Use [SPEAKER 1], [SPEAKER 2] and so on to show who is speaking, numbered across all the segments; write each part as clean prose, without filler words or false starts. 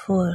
[SPEAKER 1] 4।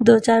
[SPEAKER 1] 2-4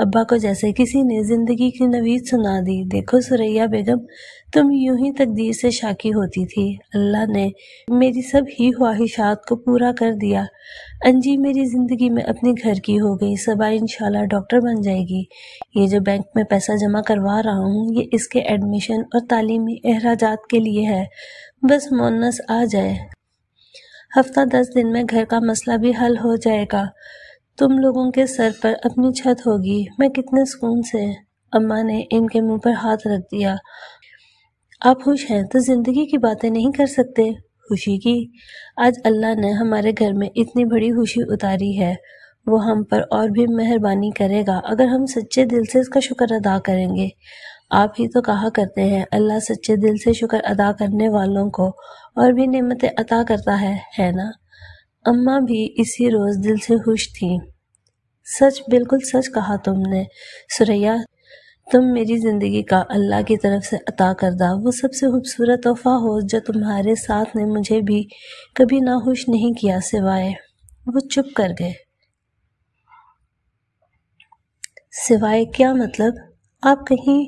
[SPEAKER 1] ابا کو جیسے کسی نے زندگی کی نوید سنا دی۔ دیکھو سریا بیگم، تم یوں ہی تقدیر سے شاکی ہوتی تھی، اللہ نے میری سب ہی خواہشات کو پورا کر دیا۔ انجی میری زندگی میں اپنے گھر کی ہو گئی، صبا انشاءاللہ ڈاکٹر بن جائے گی۔ یہ جو بینک میں پیسہ جمع کروا رہا ہوں، یہ اس کے ایڈمیشن اور تعلیمی اخراجات کے لیے ہے، بس مونس آ جائے، ہفتہ 10 دن میں گھر کا مسئلہ بھی حل ہو جائے گا، تم لوگوں کے سر پر اپنی چھت ہوگی، میں کتنے سکون سے۔ اماں نے ان کے منہ پر ہاتھ رکھ دیا۔ آپ خوش ہیں تو زندگی کی باتیں نہیں کر سکتے؟ خوشی کی؟ آج اللہ نے ہمارے گھر میں اتنی بڑی خوشی اتاری ہے، وہ ہم پر اور بھی مہربانی کرے گا اگر ہم سچے دل سے اس کا شکر ادا کریں گے۔ آپ ہی تو کہا کرتے ہیں اللہ سچے دل سے شکر ادا کرنے والوں کو اور بھی نعمتیں عطا کرتا ہے نا؟ اماں بھی اسی روز دل سے خوش تھیں۔ سچ، بالکل سچ کہا تم نے سریا، تم میری زندگی کا اللہ کی طرف سے عطا کردہ وہ سب سے خوبصورت تحفہ ہو جو تمہارے ساتھ نے مجھے بھی کبھی ناخوش نہیں کیا سوائے۔ وہ چپ کر گئے۔ سوائے کیا مطلب؟ آپ کہیں؟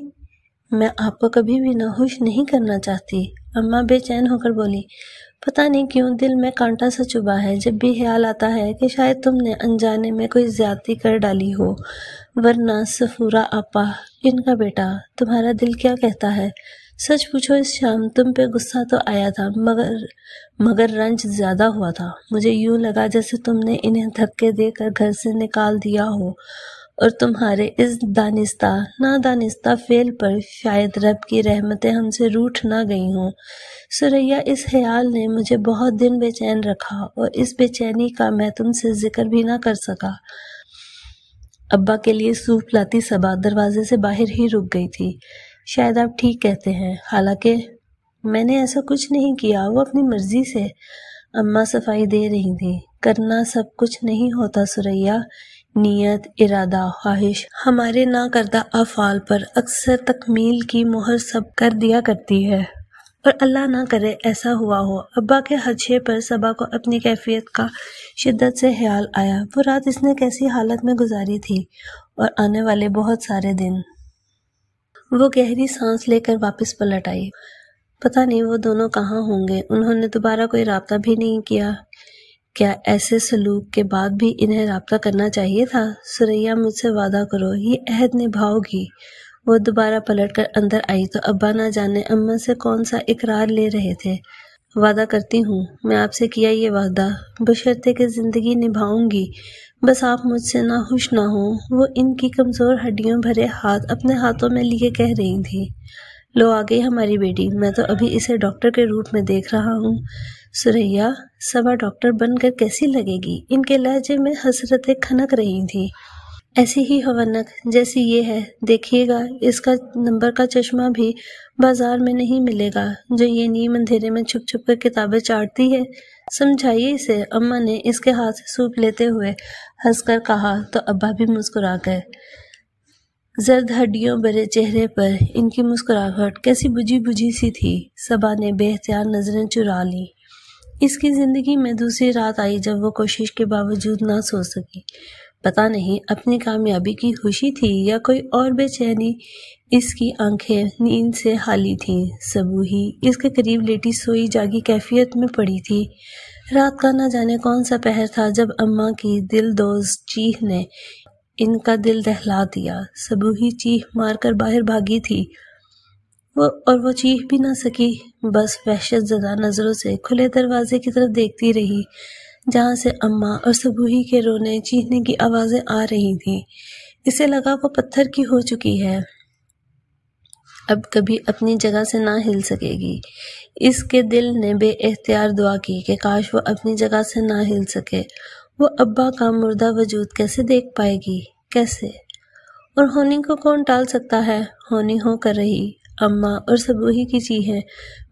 [SPEAKER 1] میں آپ کو کبھی بھی ناخوش نہیں کرنا چاہتی، اماں بے چین ہو کر بولی۔ پتہ نہیں کیوں دل میں کانٹا سا چبھا ہے جب بھی خیال آتا ہے کہ شاید تم نے انجانے میں کوئی زیادتی کر ڈالی ہو، ورنہ صفورہ آپا، ان کا بیٹا، تمہارا دل کیا کہتا ہے؟ سچ پوچھو اس شام تم پہ غصہ تو آیا تھا مگر رنج زیادہ ہوا تھا۔ مجھے یوں لگا جیسے تم نے انہیں دھکے دے کر گھر سے نکال دیا ہو اور تمہارے اس نادانستہ فعل پر شاید رب کی رحمتیں ہم سے روٹھ نہ گئی ہوں۔ سریا، اس خیال نے مجھے بہت دن بے چین رکھا اور اس بے چینی کا میں تم سے ذکر بھی نہ کر سکا۔ ابا کے لیے سوپ لاتی صبا دروازے سے باہر ہی رک گئی تھی۔ شاید آپ ٹھیک کہتے ہیں، حالانکہ میں نے ایسا کچھ نہیں کیا، وہ اپنی مرضی سے۔ اماں صفائی دے رہی تھی۔ کرنا سب کچھ نہیں ہوتا سریا، نیت، ارادہ، خواہش ہمارے نہ کردہ افعال پر اکثر تکمیل کی مہر سب کر دیا کرتی ہے، اور اللہ نہ کرے ایسا ہوا ہو۔ ابا کے خدشے پر صبا کو اپنی کیفیت کا شدت سے خیال آیا۔ وہ رات اس نے کیسی حالت میں گزاری تھی اور آنے والے بہت سارے دن۔ وہ گہری سانس لے کر واپس پلٹ آئی۔ پتہ نہیں وہ دونوں کہاں ہوں گے، انہوں نے دوبارہ کوئی رابطہ بھی نہیں کیا۔ کیا ایسے سلوک کے بعد بھی انہیں رابطہ کرنا چاہیے تھا؟ سریا، مجھ سے وعدہ کرو یہ عہد نبھاؤ گی۔ وہ دوبارہ پلٹ کر اندر آئی تو ابا نہ جانے اماں سے کون سا اقرار لے رہے تھے۔ وعدہ کرتی ہوں، میں آپ سے کیا یہ وعدہ، بشرطے کہ زندگی نبھاؤں گی، بس آپ مجھ سے ناخوش نہ ہوں۔ وہ ان کی کمزور ہڈیوں بھرے ہاتھ اپنے ہاتھوں میں لیے کہہ رہی تھی۔ لو آ گئی ہماری بیٹی، میں تو ابھی اسے ڈاکٹر کے روپ میں دیکھ رہا ہوں۔ سریا، صبا ڈاکٹر بن کر کیسی لگے گی؟ ان کے لہجے میں حسرتیں کھنک رہی تھیں، ایسی ہی حونک جیسی یہ ہے۔ دیکھیے گا اس کا نمبر کا چشمہ بھی بازار میں نہیں ملے گا جو یہ نیم اندھیرے میں چھپ چھپ کر کتابیں چاٹتی ہے، سمجھائیے اسے۔ اماں نے اس کے ہاتھ سے سوپ لیتے ہوئے ہنس کر کہا تو ابا بھی مسکرا گئے۔ زرد ہڈیوں بھرے چہرے پر ان کی مسکراہٹ کیسی بجھی بجھی سی تھی۔ صبا نے بے اختیار نظریں چرا لیں۔ اس کی زندگی میں دوسری رات آئی جب وہ کوشش کے باوجود نہ سو سکی۔ پتہ نہیں اپنی کامیابی کی خوشی تھی یا کوئی اور بے چینی۔ اس کی آنکھیں نیند سے خالی تھیں۔ صبوحی اس کے قریب لیٹی سوئی جاگی کیفیت میں پڑی تھی۔ رات کا نہ جانے کون سا پہر تھا جب اماں کی دل دوز چیخ نے ان کا دل دہلا دیا۔ صبوحی چیخ مار کر باہر بھاگی تھی، وہ چیخ بھی نہ سکی، بس وحشت زدہ نظروں سے کھلے دروازے کی طرف دیکھتی رہی جہاں سے اماں اور صبوحی کے رونے چیخنے کی آوازیں آ رہی تھیں۔ اسے لگا وہ پتھر کی ہو چکی ہے، اب کبھی اپنی جگہ سے نہ ہل سکے گی۔ اس کے دل نے بے اختیار دعا کی کہ کاش وہ اپنی جگہ سے نہ ہل سکے۔ وہ ابا کا مردہ وجود کیسے دیکھ پائے گی؟ کیسے؟ اور ہونی کو کون ٹال سکتا ہے؟ ہونی ہو کر رہی۔ اماں اور صبوحی کی چیخیں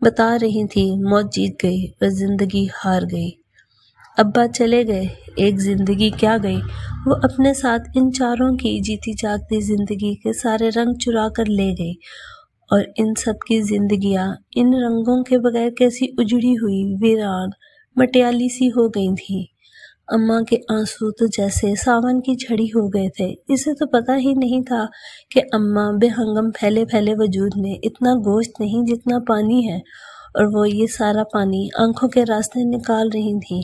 [SPEAKER 1] بتا رہی تھی موت جیت گئی اور زندگی ہار گئی۔ ابا چلے گئے، ایک زندگی کیا گئی، وہ اپنے ساتھ ان چاروں کی جیتی جاگتی زندگی کے سارے رنگ چرا کر لے گئی، اور ان سب کی زندگیاں ان رنگوں کے بغیر کیسی اجڑی ہوئی، ویران، مٹیالی سی ہو گئی تھیں۔ اماں کے آنسو تو جیسے ساون کی جھڑی ہو گئے تھے۔ اسے تو پتہ ہی نہیں تھا کہ اماں بے ہنگم پھیلے وجود میں اتنا گوشت نہیں جتنا پانی ہے، اور وہ یہ سارا پانی آنکھوں کے راستے نکال رہی تھیں۔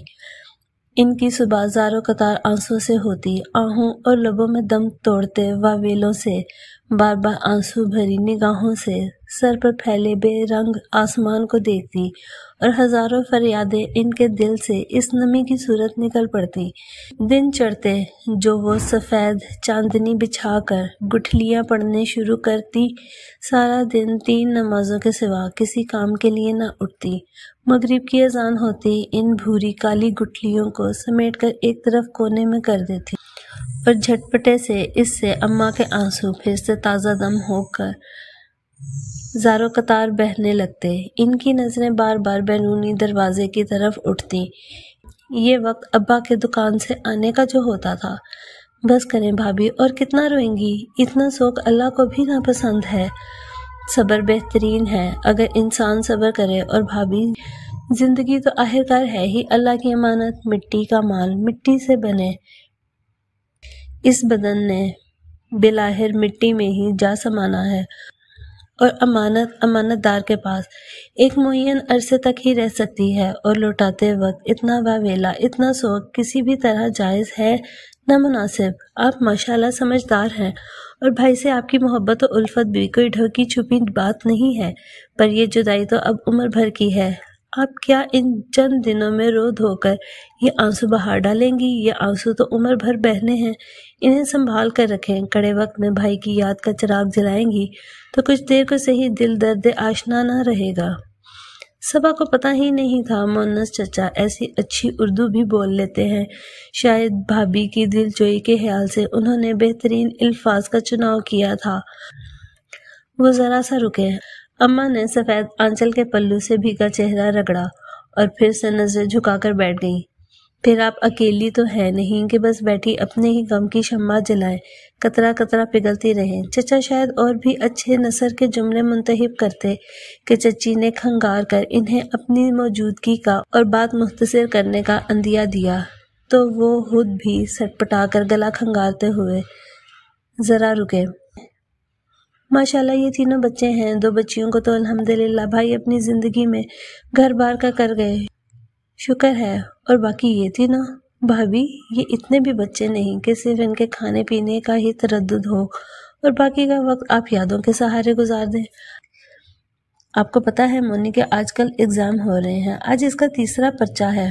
[SPEAKER 1] ان کی صبح زاروں قطار آنسو سے ہوتی، آہوں اور لبوں میں دم توڑتے واویلوں سے، بار بار آنسو بھری نگاہوں سے سر پر پھیلے بے رنگ آسمان کو دیکھتی، اور ہزاروں فریادیں ان کے دل سے اس نمی کی صورت نکل پڑتی۔ دن چڑھتے جو وہ سفید چاندنی بچھا کر گٹھلیاں پڑھنے شروع کرتی، سارا دن 3 نمازوں کے سوا کسی کام کے لیے نہ اٹھتی۔ مغرب کی اذان ہوتی ان بھوری کالی گٹھلیوں کو سمیٹ کر ایک طرف کونے میں کر دیتی، اور جھٹپٹے سے اس سے اماں کے آنسو پھر سے تازہ دم ہو کر زاروں قطار بہنے لگتے۔ ان کی نظریں بار بار بیرونی دروازے کی طرف اٹھتی۔ یہ وقت ابا کے دکان سے آنے کا جو ہوتا تھا۔ بس کریں بھابھی، اور کتنا روئیں گی؟ اتنا سوگ اللہ کو بھی ناپسند ہے۔ صبر بہترین ہے اگر انسان صبر کرے، اور بھابھی زندگی تو آخرکار ہے ہی اللہ کی امانت، مٹی کا مال مٹی سے بنے۔ اس بدن نے بالآخر مٹی میں ہی جا سمانا ہے، اور امانت دار کے پاس ایک معین عرصے تک ہی رہ سکتی ہے، اور لوٹاتے وقت اتنا واویلا، اتنا سوگ کسی بھی طرح جائز ہے نہ مناسب۔ آپ ماشاءاللہ سمجھدار ہیں، اور بھائی سے آپ کی محبت و الفت بھی کوئی ڈھکی چھپی بات نہیں ہے، پر یہ جدائی تو اب عمر بھر کی ہے۔ آپ کیا ان چند دنوں میں رو دھو کر یہ آنسو بہا ڈالیں گی؟ یہ آنسو تو عمر بھر بہنے ہیں، انہیں سنبھال کر رکھیں۔ کڑے وقت میں بھائی کی یاد کا چراغ جلائیں گی تو کچھ دیر کو صحیح دل درد آشنا نہ رہے گا۔ صبا کو پتہ ہی نہیں تھا مونس چچا ایسی اچھی اردو بھی بول لیتے ہیں۔ شاید بھابھی کی دل جوئی کے خیال سے انہوں نے بہترین الفاظ کا چناؤ کیا تھا۔ وہ ذرا سا رکے۔ اماں نے سفید آنچل کے پلو سے بھیگا چہرہ رگڑا، اور پھر سے نظریں جھکا کر بیٹھ گئیں۔ پھر آپ اکیلی تو ہے نہیں کہ بس بیٹھی اپنے ہی غم کی شمع جلائیں، قطرہ قطرہ پگھلتی رہیں۔ چچا شاید اور بھی اچھے نثر کے جملے منتخب کرتے کہ چچی نے کھنگار کر انہیں اپنی موجودگی کا اور بات مختصر کرنے کا عندیہ دیا، تو وہ خود بھی سٹپٹا کر گلا کھنگارتے ہوئے ذرا رکے۔ ماشاءاللہ یہ تینوں بچے ہیں، 2 بچیوں کو تو الحمدللہ بھائی اپنی زندگی میں گھر بار کا کر گئے، شکر ہے، اور باقی یہ تینوں؟ بھابھی یہ اتنے بھی بچے نہیں کہ صرف ان کے کھانے پینے کا ہی تردد ہو، اور باقی کا وقت آپ یادوں کے سہارے گزار دیں۔ آپ کو پتہ ہے مونی کہ آج کل ایگزام ہو رہے ہیں، آج اس کا 3را پرچہ ہے۔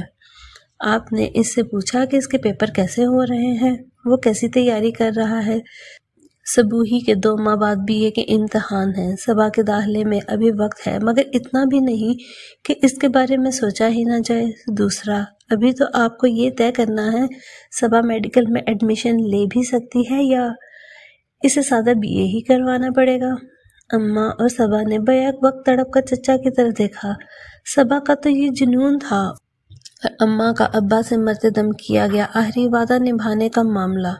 [SPEAKER 1] آپ نے اس سے پوچھا کہ اس کے پیپر کیسے ہو رہے ہیں، وہ کیسی تیاری کر رہا ہے؟ صبوحی کے 2 ماہ بعد بی اے کے امتحان ہیں، صبا کے داخلے میں ابھی وقت ہے، مگر اتنا بھی نہیں کہ اس کے بارے میں سوچا ہی نہ جائے۔ دوسرا، ابھی تو آپ کو یہ طے کرنا ہے صبا میڈیکل میں ایڈمیشن لے بھی سکتی ہے یا اسے سادہ بی اے ہی کروانا پڑے گا۔ اماں اور صبا نے بیک وقت تڑپ کر چچا کی طرف دیکھا۔ صبا کا تو یہ جنون تھا، اور اماں کا ابا سے مرتے دم کیا گیا آخری وعدہ نبھانے کا معاملہ۔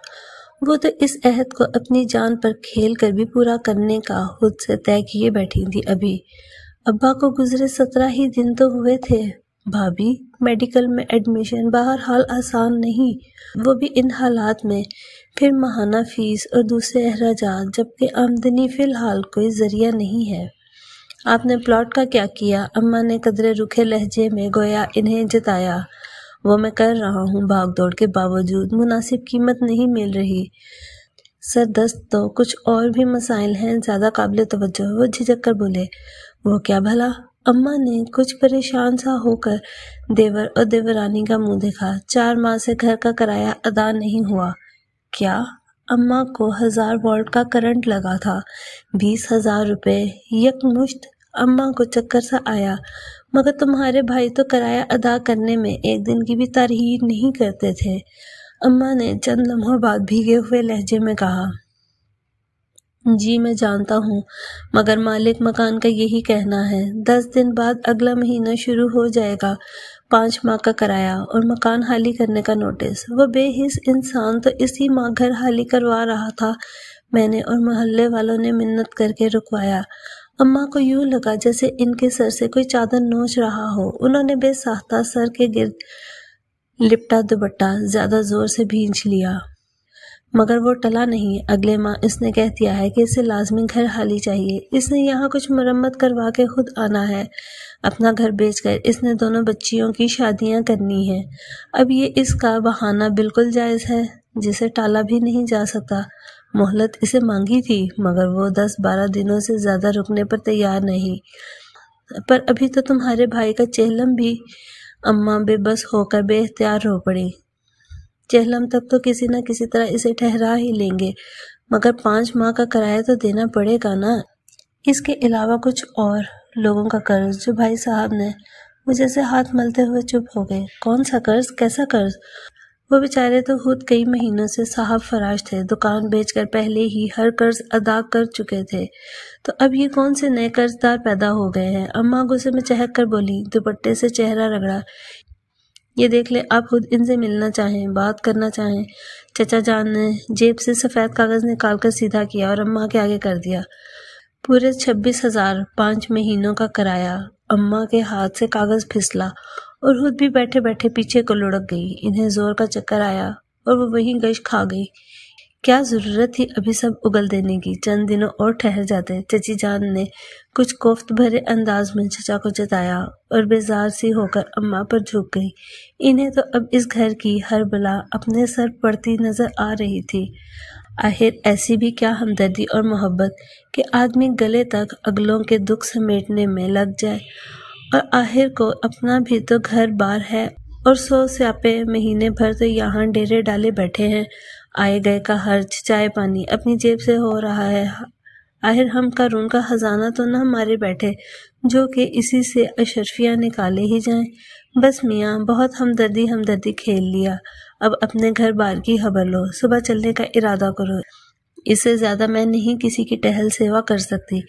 [SPEAKER 1] وہ تو اس عہد کو اپنی جان پر کھیل کر بھی پورا کرنے کا خود سے طے کیے بیٹھی تھی۔ ابھی ابا کو گزرے 17 ہی دن تو ہوئے تھے۔ بھابھی میڈیکل میں ایڈمیشن بہرحال آسان نہیں، وہ بھی ان حالات میں، پھر ماہانہ فیس اور دوسرے اخراجات، جبکہ آمدنی فی الحال کوئی ذریعہ نہیں ہے۔ آپ نے پلاٹ کا کیا کیا؟ اماں نے قدرے رکھے لہجے میں گویا انہیں جتایا۔ وہ میں کر رہا ہوں، بھاگ دوڑ کے باوجود مناسب قیمت نہیں مل رہی۔ سردست تو کچھ اور بھی مسائل ہیں زیادہ قابل توجہ۔ وہ جھجک کر بولے۔ وہ کیا بھلا؟ اماں نے کچھ پریشان سا ہو کر دیور اور دیورانی کا منہ دیکھا۔ 4 ماہ سے گھر کا کرایہ ادا نہیں ہوا۔ کیا؟ اماں کو 1000 وولٹ کا کرنٹ لگا تھا، 20,000 روپے یکمشت۔ اماں کو چکر سا آیا۔ مگر تمہارے بھائی تو کرایہ ادا کرنے میں ایک دن کی بھی تاخیر نہیں کرتے تھے۔ اماں نے چند لمحوں بعد بھیگے ہوئے لہجے میں کہا۔ جی میں جانتا ہوں، مگر مالک مکان کا یہی کہنا ہے۔ 10 دن بعد اگلا مہینہ شروع ہو جائے گا، 5 ماہ کا کرایہ اور مکان خالی کرنے کا نوٹس۔ وہ بے حس انسان تو اسی ماہ گھر خالی کروا رہا تھا، میں نے اور محلے والوں نے منت کر کے رکوایا۔ اماں کو یوں لگا جیسے ان کے سر سے کوئی چادر نوچ رہا ہو۔ انہوں نے بے ساختہ سر کے گرد لپٹا دوپٹہ زیادہ زور سے بھینچ لیا، مگر وہ ٹلا نہیں۔ اگلے ماہ اس نے کہہ دیا ہے کہ اسے لازمی گھر حالی چاہیے۔ اس نے یہاں کچھ مرمت کروا کے خود آنا ہے۔ اپنا گھر بیچ کر اس نے دونوں بچیوں کی شادیاں کرنی ہیں۔ اب یہ اس کا بہانہ بالکل جائز ہے جسے ٹالا بھی نہیں جا سکتا۔ مہلت اسے مانگی تھی مگر وہ 10-12 دنوں سے زیادہ رکنے پر تیار نہیں۔ پر ابھی تو تمہارے بھائی کا چہلم بھی۔ اماں بے بس ہو کر بے اختیار رو پڑی۔ چہلم تک تو کسی نہ کسی طرح اسے ٹھہرا ہی لیں گے، مگر 5 ماہ کا کرایہ تو دینا پڑے گا نا۔ اس کے علاوہ کچھ اور لوگوں کا قرض جو بھائی صاحب نے۔ وہ جیسے ہاتھ ملتے ہوئے چپ ہو گئے۔ کون سا قرض؟ کیسا قرض؟ وہ بیچارے تو خود کئی مہینوں سے صاحب فراش تھے، دکان بیچ کر پہلے ہی ہر قرض ادا کر چکے تھے، تو اب یہ کون سے نئے قرض دار پیدا ہو گئے ہیں؟ اماں غصے میں چہک کر بولی، دوپٹے سے چہرہ رگڑا۔ یہ دیکھ لیں، آپ خود ان سے ملنا چاہیں، بات کرنا چاہیں۔ چچا جان نے جیب سے سفید کاغذ نکال کر سیدھا کیا اور اماں کے آگے کر دیا۔ پورے 26,000 5 مہینوں کا کرایہ۔ اماں کے ہاتھ سے کاغذ پھسلا اور خود بھی بیٹھے بیٹھے پیچھے کو لڑک گئی۔ انہیں زور کا چکر آیا اور وہ وہیں گش کھا گئی۔ کیا ضرورت تھی ابھی سب اگل دینے کی؟ چند دنوں اور ٹھہر جاتے۔ چچی جان نے کچھ کوفت بھرے انداز میں چچا کو جتایا اور بیزار سی ہو کر اماں پر جھک گئی۔ انہیں تو اب اس گھر کی ہر بلا اپنے سر پڑتی نظر آ رہی تھی۔ آخر ایسی بھی کیا ہمدردی اور محبت کہ آدمی گلے تک اگلوں کے دکھ سمیٹنے میں لگ جائے، اور آخر کو اپنا بھی تو گھر بار ہے اور 100 سیاپے مہینے بھر تو یہاں ڈیرے ڈالے بیٹھے ہیں۔ آئے گئے کا خرچ، چائے پانی اپنی جیب سے ہو رہا ہے۔ آخر ہم قارون کا خزانہ تو نہ مارے بیٹھے جو کہ اسی سے اشرفیاں نکالے ہی جائیں۔ بس میاں، بہت ہمدردی کھیل لیا، اب اپنے گھر بار کی خبر لو، صبح چلنے کا ارادہ کرو۔ اس سے زیادہ میں نہیں کسی کی ٹہل سیوا کر سکتی۔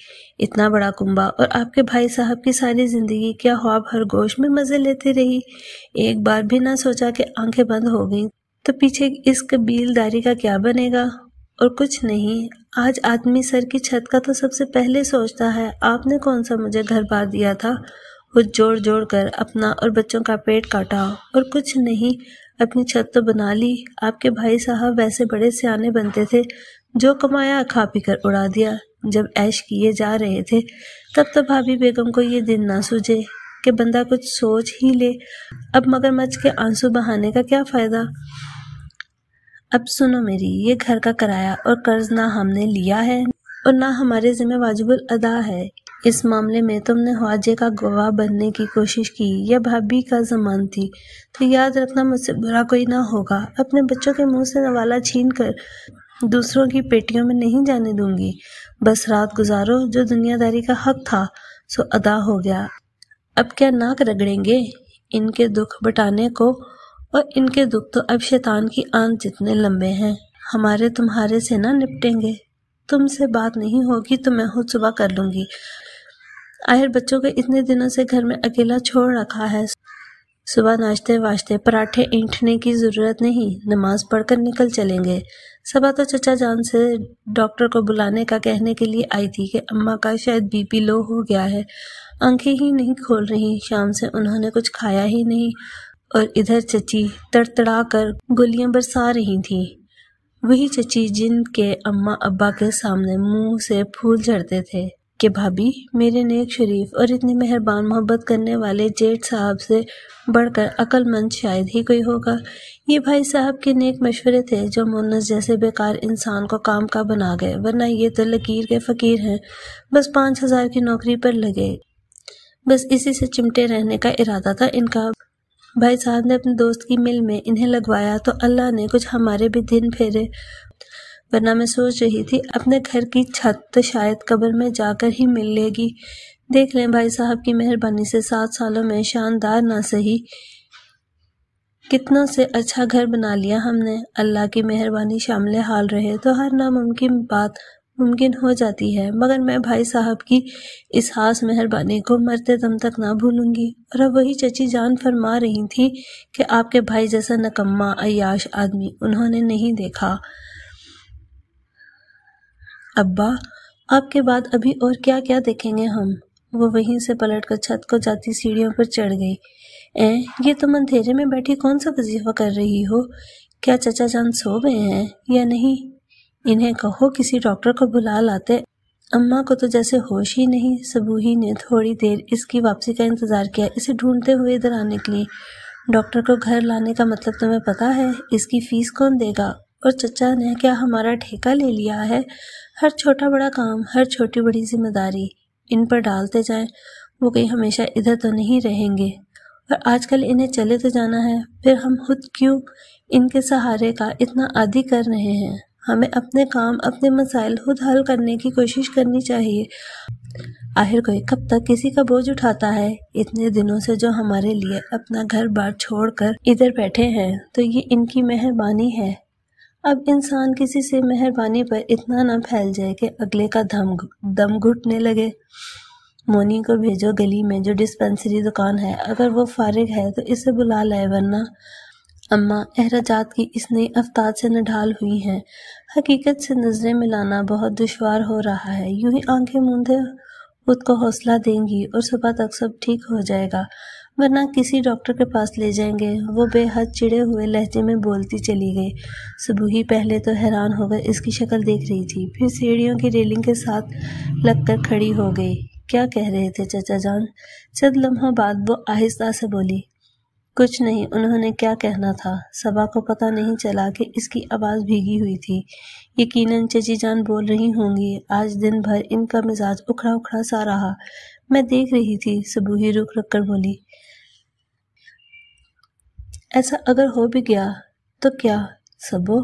[SPEAKER 1] اتنا بڑا کنبہ، اور آپ کے بھائی صاحب کی ساری زندگی کیا خواب خرگوش میں مزے لیتی رہی؟ ایک بار بھی نہ سوچا کہ آنکھیں بند ہو گئیں تو پیچھے اس قبیلداری کا کیا بنے گا؟ اور کچھ نہیں، آج آدمی سر کی چھت کا تو سب سے پہلے سوچتا ہے۔ آپ نے کون سا مجھے گھر بار دیا تھا؟ خود جوڑ کر اپنا اور بچوں کا پیٹ کاٹا، اور کچھ نہیں، اپنی چھت تو بنا لی۔ آپ کے بھائی صاحب ویسے بڑے سیانے بنتے تھے، جو کمایا کھا پی کر اڑا دیا۔ جب عیش کیے جا رہے تھے تب تو بھابھی بیگم کو یہ دن نہ سوجے کہ بندہ کچھ سوچ ہی لے۔ اب مگرمچھ کے آنسو بہانے کا کیا فائدہ؟ اب سنو میری، یہ گھر کا کرایہ اور قرض نہ ہم نے لیا ہے اور نہ ہمارے ذمہ واجب الادا ہے۔ اس معاملے میں تم نے خواجے کا گواہ بننے کی کوشش کی یا بھابھی کا ضمانت تھی تو یاد رکھنا مجھ سے برا کوئی نہ ہوگا۔ اپنے بچوں کے منہ سے نوالا چھین کر دوسروں کی پیٹیوں میں نہیں جانے دوں گی۔ بس رات گزارو، جو دنیا داری کا حق تھا سو ادا ہو گیا۔ اب کیا ناک رگڑیں گے ان کے دکھ بٹانے کو؟ اور ان کے دکھ تو اب شیطان کی آنت جتنے لمبے ہیں، ہمارے تمہارے سے نہ نپٹیں گے۔ تم سے بات نہیں ہوگی تو میں خود صبح کر لوں گی۔ آخر بچوں کو اتنے دنوں سے گھر میں اکیلا چھوڑ رکھا ہے۔ صبح ناشتے واشتے پراٹھے اینٹھنے کی ضرورت نہیں، نماز پڑھ کر نکل چلیں گے۔ صبح تو چچا جان سے ڈاکٹر کو بلانے کا کہنے کے لیے آئی تھی کہ اماں کا شاید بی پی لو ہو گیا ہے، آنکھیں ہی نہیں کھول رہی، شام سے انہوں نے کچھ کھایا ہی نہیں، اور ادھر چچی تڑتڑا کر گولیاں برسا رہی تھیں۔ وہی چچی جن کے اماں ابا کے سامنے منہ سے پھول جھڑتے تھے کہ بھابھی، میرے نیک شریف اور اتنی مہربان محبت کرنے والے جیٹھ صاحب سے بڑھ کر عقل مند شاید ہی کوئی ہوگا۔ یہ بھائی صاحب کے نیک مشورے تھے جو مونس جیسے بیکار انسان کو کام کا بنا گئے، ورنہ یہ تو لکیر کے فقیر ہیں، بس 5,000 کی نوکری پر لگے، بس اسی سے چمٹے رہنے کا ارادہ تھا ان کا۔ بھائی صاحب نے اپنے دوست کی مل میں انہیں لگوایا تو اللہ نے کچھ ہمارے بھی دن پھیرے، ورنہ میں سوچ رہی تھی اپنے گھر کی چھت تو شاید قبر میں جا کر ہی مل لے گی۔ دیکھ لیں، بھائی صاحب کی مہربانی سے 7 سالوں میں شاندار نہ سہی کتنوں سے اچھا گھر بنا لیا ہم نے۔ اللہ کی مہربانی شامل حال رہے تو ہر ناممکن بات ممکن ہو جاتی ہے، مگر میں بھائی صاحب کی اس خاص مہربانی کو مرتے دم تک نہ بھولوں گی۔ اور اب وہی چچی جان فرما رہی تھی کہ آپ کے بھائی جیسا نکما عیاش آدمی انہوں نے نہیں دیکھا۔ ابا، آپ کے بعد ابھی اور کیا کیا دیکھیں گے ہم؟ وہ وہیں سے پلٹ کر چھت کو جاتی سیڑھیوں پر چڑھ گئی۔ یہ تم اندھیرے میں بیٹھی کون سا وظیفہ کر رہی ہو؟ کیا چچا جان سو گئے ہیں یا نہیں؟ انہیں کہو کسی ڈاکٹر کو بلا لاتے۔ اماں کو تو جیسے ہوش ہی نہیں۔ صبوحی نے تھوڑی دیر اس کی واپسی کا انتظار کیا، اسے ڈھونڈتے ہوئے ادھر آ نکلی۔ ڈاکٹر کو گھر لانے کا مطلب تمہیں پتا ہے؟ اس کی فیس کون دے گا؟ اور چچا نے کیا ہمارا ٹھیکہ لے لیا ہے؟ ہر چھوٹا بڑا کام، ہر چھوٹی بڑی ذمہ داری ان پر ڈالتے جائیں۔ وہ کہیں ہمیشہ ادھر تو نہیں رہیں گے، اور آج کل انہیں چلے تو جانا ہے، پھر ہم خود کیوں ان کے سہارے کا اتنا عادی کر رہے ہیں؟ ہمیں اپنے کام، اپنے مسائل خود حل کرنے کی کوشش کرنی چاہیے۔ آخر کوئی کب تک کسی کا بوجھ اٹھاتا ہے؟ اتنے دنوں سے جو ہمارے لیے اپنا گھر بار چھوڑ کر ادھر بیٹھے ہیں تو یہ ان کی مہربانی ہے۔ اب انسان کسی سے مہربانی پر اتنا نہ پھیل جائے کہ اگلے کا دم گھٹنے لگے۔ مونی کو بھیجو گلی میں جو ڈسپنسری دکان ہے، اگر وہ فارغ ہے تو اسے بلا لائے، ورنہ اماں اخراجات کی اس نئی افتاد سے نڈھال ہوئی ہیں۔ حقیقت سے نظریں ملانا بہت دشوار ہو رہا ہے۔ یوں ہی آنکھیں موندے خود کو حوصلہ دیں گی اور صبح تک سب ٹھیک ہو جائے گا، ورنہ کسی ڈاکٹر کے پاس لے جائیں گے۔ وہ بے حد چڑے ہوئے لہجے میں بولتی چلی گئی۔ صبوحی پہلے تو حیران ہو کر اس کی شکل دیکھ رہی تھی، پھر سیڑھیوں کی ریلنگ کے ساتھ لگ کر کھڑی ہو گئی۔ کیا کہہ رہے تھے چچا جان؟ چند لمحوں بعد وہ آہستہ سے بولی۔ کچھ نہیں، انہوں نے کیا کہنا تھا؟ صبا کو پتہ نہیں چلا کہ اس کی آواز بھیگی ہوئی تھی۔ یقیناً چچی جان بول رہی ہوں گی۔ آج دن بھر ان کا مزاج اکھڑا اکھڑا سا رہا، میں دیکھ رہی تھی۔ صبوحی رک رک کر بولی۔ ایسا اگر ہو بھی گیا تو کیا سبو؟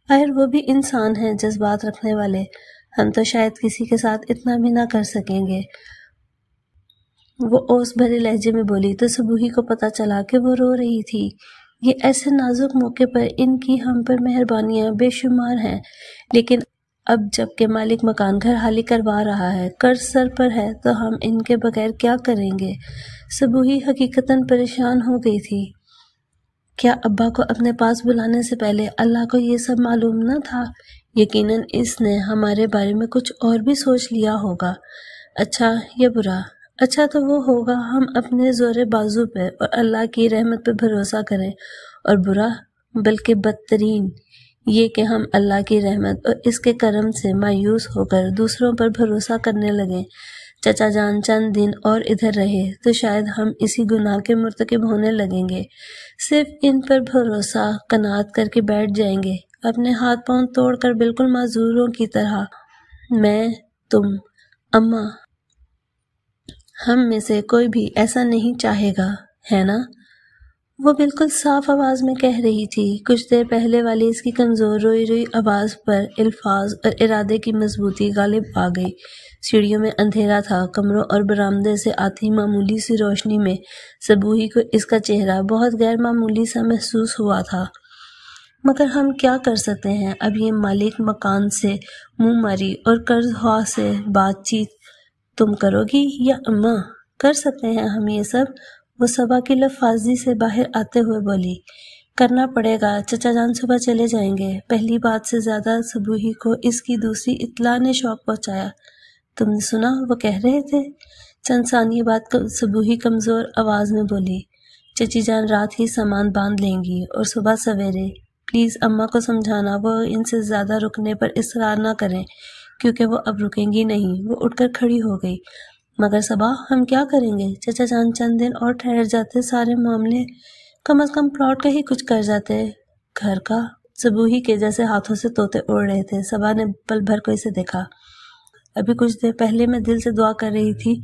[SPEAKER 1] آخر وہ بھی انسان ہیں، جذبات رکھنے والے۔ ہم تو شاید کسی کے ساتھ اتنا بھی نہ کر سکیں گے۔ وہ اوس بھرے لہجے میں بولی تو صبوحی کو پتہ چلا کہ وہ رو رہی تھی۔ یہ ایسے نازک موقع پر ان کی ہم پر مہربانیاں بے شمار ہیں، لیکن اب جب کہ مالک مکان گھر حالی کروا رہا ہے، قرض سر پر ہے، تو ہم ان کے بغیر کیا کریں گے؟ صبوحی حقیقتاً پریشان ہو گئی تھی۔ کیا ابا کو اپنے پاس بلانے سے پہلے اللہ کو یہ سب معلوم نہ تھا؟ یقیناً اس نے ہمارے بارے میں کچھ اور بھی سوچ لیا ہوگا۔ اچھا یا برا؟ اچھا تو وہ ہوگا ہم اپنے زور بازو پہ اور اللہ کی رحمت پہ بھروسہ کریں، اور برا بلکہ بدترین یہ کہ ہم اللہ کی رحمت اور اس کے کرم سے مایوس ہو کر دوسروں پر بھروسہ کرنے لگیں۔ چچا جان چند دن اور ادھر رہے تو شاید ہم اسی گناہ کے مرتکب ہونے لگیں گے، صرف ان پر بھروسہ قناعت کر کے بیٹھ جائیں گے، اپنے ہاتھ پاؤں توڑ کر بالکل معذوروں کی طرح۔ میں، تم، اماں، ہم میں سے کوئی بھی ایسا نہیں چاہے گا، ہے نا؟ وہ بالکل صاف آواز میں کہہ رہی تھی۔ کچھ دیر پہلے والی اس کی کمزور روئی روئی آواز پر الفاظ اور ارادے کی مضبوطی غالب آ گئی۔ سیڑھیوں میں اندھیرا تھا، کمروں اور برآمدے سے آتی معمولی سی روشنی میں صبوحی کو اس کا چہرہ بہت غیر معمولی سا محسوس ہوا تھا۔ مگر ہم کیا کر سکتے ہیں؟ اب یہ مالک مکان سے منہ ماری اور قرض خواہ سے بات چیت تم کرو گی یا اماں؟ کر سکتے ہیں ہم یہ سب، وہ صبا کی لفاظی سے باہر آتے ہوئے بولی۔ کرنا پڑے گا، چچا جان صبح چلے جائیں گے۔ پہلی بات سے زیادہ صبوحی کو اس کی دوسری اطلاع نے شوق پہنچایا۔ تم نے سنا وہ کہہ رہے تھے؟ چند ثانیے بعد صبوحی کمزور آواز میں بولی۔ چچی جان رات ہی سامان باندھ لیں گی اور صبح سویرے۔ پلیز اماں کو سمجھانا وہ ان سے زیادہ رکنے پر اصرار نہ کریں، کیونکہ وہ اب رکیں گی نہیں۔ وہ اٹھ کر کھڑی ہو گئی۔ مگر صبا ہم کیا کریں گے؟ چچا جان چند دن اور ٹھہر جاتے، سارے معاملے کم از کم پلاٹ کا ہی کچھ کر جاتے۔ گھر کا؟ صبوحی کے جیسے ہاتھوں سے طوطے اڑ رہے تھے۔ صبا نے پل بھر کو اسے دیکھا۔ ابھی کچھ دیر پہلے میں دل سے دعا کر رہی تھی